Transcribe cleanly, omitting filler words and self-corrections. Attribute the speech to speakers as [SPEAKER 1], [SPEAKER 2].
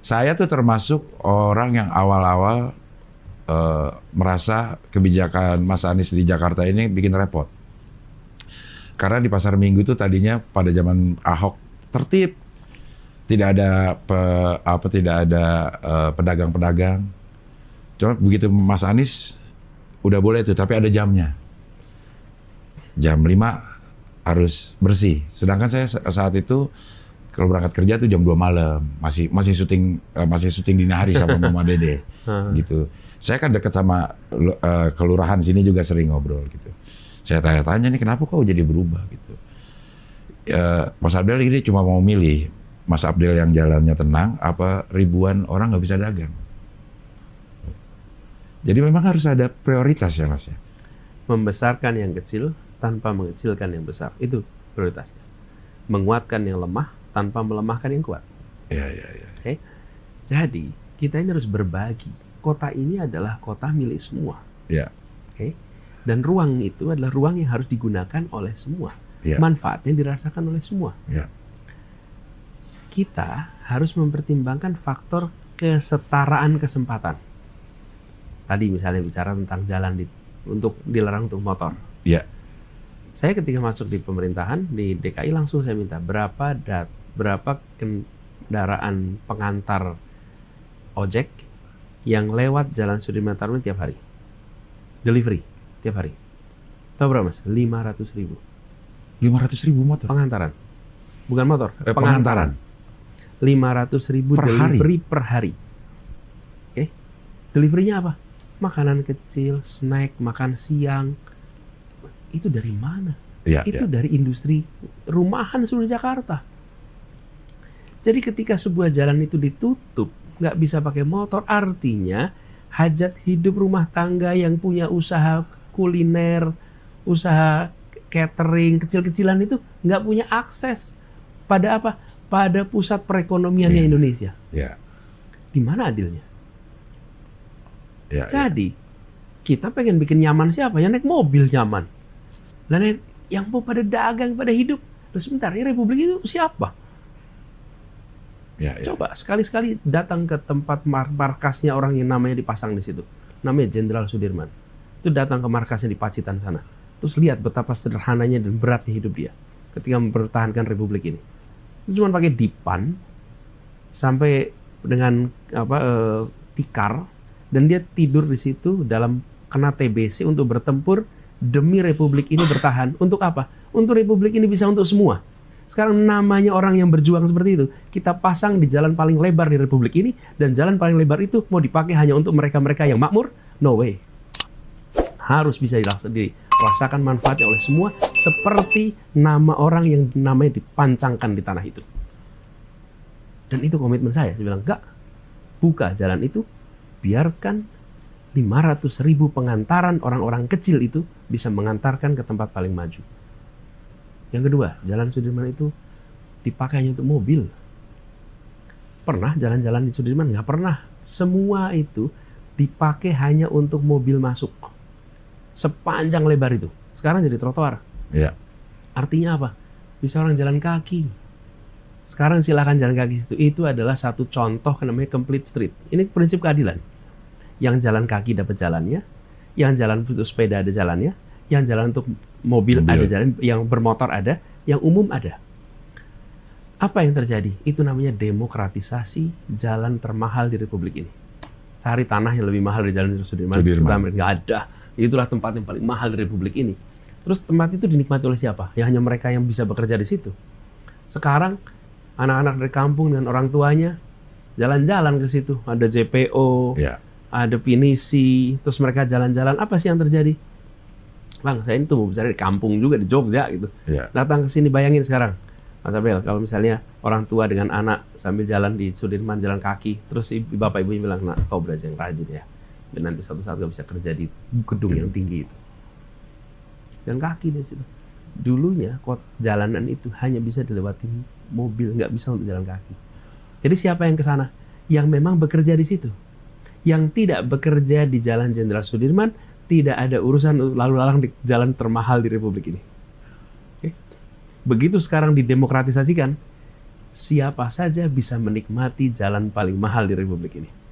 [SPEAKER 1] Saya tuh termasuk orang yang awal-awal merasa kebijakan Mas Anies di Jakarta ini bikin repot. Karena di pasar Minggu itu tadinya pada zaman Ahok tertib, tidak ada pedagang-pedagang. Cuma begitu Mas Anies udah boleh itu, tapi ada jamnya. Jam 5 harus bersih. Sedangkan saya saat itu kalau berangkat kerja tuh jam 2 malam, masih syuting dini hari sama Mama Dede gitu. Saya kan dekat sama kelurahan sini juga sering ngobrol gitu. Saya tanya-tanya nih kenapa kok jadi berubah gitu. Mas Abdel ini cuma mau milih Mas Abdel yang jalannya tenang apa ribuan orang nggak bisa dagang. Jadi memang harus ada prioritas ya Mas ya.
[SPEAKER 2] Membesarkan yang kecil tanpa mengecilkan yang besar, itu prioritasnya. Menguatkan yang lemah tanpa melemahkan yang kuat.
[SPEAKER 1] Iya.
[SPEAKER 2] Okay? Jadi kita ini harus berbagi. Kota ini adalah kota milik semua.
[SPEAKER 1] Iya.
[SPEAKER 2] Okay? Dan ruang itu adalah ruang yang harus digunakan oleh semua.
[SPEAKER 1] Ya.
[SPEAKER 2] Manfaatnya dirasakan oleh semua.
[SPEAKER 1] Ya.
[SPEAKER 2] Kita harus mempertimbangkan faktor kesetaraan kesempatan. Tadi misalnya bicara tentang jalan untuk dilarang untuk motor.
[SPEAKER 1] Ya.
[SPEAKER 2] Saya ketika masuk di pemerintahan di DKI langsung saya minta berapa kendaraan pengantar ojek yang lewat Jalan Sudirman Tamrin tiap hari. Delivery tiap hari. Tahu berapa Mas? 500.000.
[SPEAKER 1] 500.000 motor?
[SPEAKER 2] Pengantaran. Bukan motor,
[SPEAKER 1] pengantaran.
[SPEAKER 2] 500.000
[SPEAKER 1] per
[SPEAKER 2] delivery
[SPEAKER 1] hari.
[SPEAKER 2] per hari. Oke. Deliverynya apa? Makanan kecil, snack, makan siang. Itu dari mana?
[SPEAKER 1] Ya,
[SPEAKER 2] itu dari industri rumahan seluruh Jakarta. Jadi ketika sebuah jalan itu ditutup, nggak bisa pakai motor, artinya hajat hidup rumah tangga yang punya usaha kuliner, usaha catering kecil-kecilan itu nggak punya akses pada apa? Pada pusat perekonomiannya Indonesia.
[SPEAKER 1] Ya.
[SPEAKER 2] Di mana adilnya?
[SPEAKER 1] Ya,
[SPEAKER 2] Jadi kita pengen bikin nyaman siapa? Yang naik mobil nyaman. Dan yang mau pada dagang, pada hidup. Terus sebentar, ya Republik itu siapa?
[SPEAKER 1] Ya.
[SPEAKER 2] Coba sekali-sekali datang ke tempat markasnya orang yang namanya dipasang di situ. Namanya Jenderal Sudirman. Itu datang ke markasnya di Pacitan sana. Terus lihat betapa sederhananya dan beratnya hidup dia ketika mempertahankan Republik ini. Itu cuma pakai dipan sampai dengan tikar, dan dia tidur di situ dalam kena TBC untuk bertempur demi Republik ini bertahan. Untuk apa? Untuk Republik ini bisa untuk semua. Sekarang namanya orang yang berjuang seperti itu, kita pasang di jalan paling lebar di Republik ini, dan jalan paling lebar itu mau dipakai hanya untuk mereka-mereka yang makmur? No way. Harus bisa dirasakan manfaatnya oleh semua, seperti nama orang yang namanya dipancangkan di tanah itu. Dan itu komitmen saya. Saya bilang, enggak, buka jalan itu, biarkan 500.000 pengantaran orang-orang kecil itu bisa mengantarkan ke tempat paling maju. Yang kedua, Jalan Sudirman itu dipakai hanya untuk mobil. Pernah jalan-jalan di Sudirman? Nggak pernah. Semua itu dipakai hanya untuk mobil masuk. Sepanjang lebar itu. Sekarang jadi trotoar.
[SPEAKER 1] Ya.
[SPEAKER 2] Artinya apa? Bisa orang jalan kaki. Sekarang silakan jalan kaki situ. Itu adalah satu contoh namanya complete street. Ini prinsip keadilan. Yang jalan kaki dapat jalannya, yang jalan untuk sepeda ada jalannya, yang jalan untuk mobil ada jalan, yang bermotor ada, yang umum ada. Apa yang terjadi? Itu namanya demokratisasi jalan termahal di Republik ini. Cari tanah yang lebih mahal dari Jalan Sudirman. Nggak ada. Itulah tempat yang paling mahal di Republik ini. Terus tempat itu dinikmati oleh siapa? Ya hanya mereka yang bisa bekerja di situ. Sekarang anak-anak dari kampung dengan orang tuanya jalan-jalan ke situ. Ada JPO, ada pinisi, terus mereka jalan-jalan. Apa sih yang terjadi? Bang, saya ini tuh mau bicara di kampung juga, di Jogja gitu. Datang ke sini, bayangin sekarang, Mas Abel, kalau misalnya orang tua dengan anak sambil jalan di Sudirman, jalan kaki, terus bapak ibunya bilang, nah kau belajar yang rajin ya, dan nanti suatu saat kau bisa kerja di gedung yang tinggi itu. Jalan kaki di situ. Dulunya jalanan itu hanya bisa dilewati mobil, nggak bisa untuk jalan kaki. Jadi siapa yang ke sana? Yang memang bekerja di situ. Yang tidak bekerja di Jalan Jenderal Sudirman, tidak ada urusan lalu lalang di jalan termahal di Republik ini. Oke. Begitu sekarang didemokratisasikan, siapa saja bisa menikmati jalan paling mahal di Republik ini.